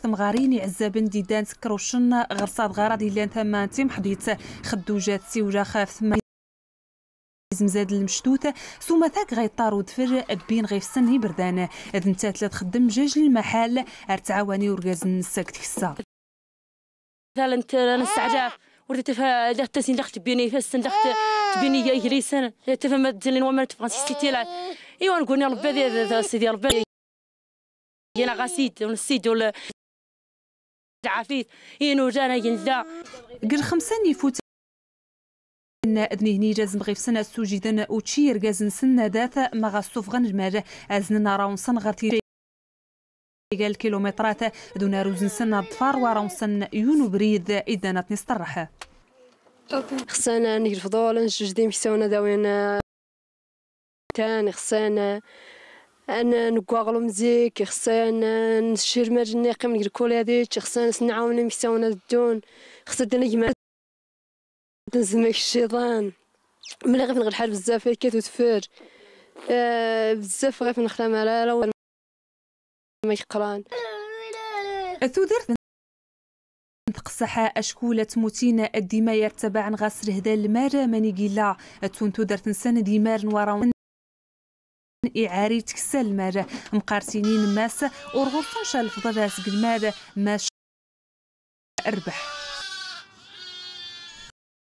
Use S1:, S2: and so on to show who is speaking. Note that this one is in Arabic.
S1: كتم غاريني عزابن ديدان سكروشن غرصاد غارض إلا ثمان تيم حضيت خدوجات سيوجا خاف ثم زمزاد المشتوت ثم ثاك غيطار ودفر بين غيفسن بردان اذن تاتلا تخدم جاج المحل ارتعاوني ورغاز نساك تكسا
S2: مثلا انت انا استعجاف ورت دخت سين دخت بيني فسن دخت تبيني جاي ريسن تفهم تزلين وما تفرنسي تيلا ايوا نقول يا ربي هذا سيدي ربي انا غاسيت ونسيت ولا عافيت ينو جانا يندا
S1: قل خمسان يفوت اذني جازم غيف سنه سوجيدن اوتشير غازن سنه ذات ما غاصوف غنجمال ازننا راونسن غرتي قال كيلومترات دون روزن سنه الضفار وراونسن يونو بريد اذا نسترح
S3: خصنا نجي الفضول نجوج ديما سونا داوينا تاني خصنا انا نقواغلو مزيك خصنا نشير ماجني قيم الكول هذيك خصنا نعاون ميساونا الدون خصنا نجمع نزمك الشيطان ملي غير نغلحال بزاف كيتو تفر بزاف غير نخدم على ما يقران
S1: ثودر تقصح أشكولة موتين الدماء يرتبع غاسر هدا المار ماني قيلا تونتو درت نسان ديمار نوراون إعاري تكسل المار مقارسينين ماس ورغوصن شال فضل راس المار ماش أربح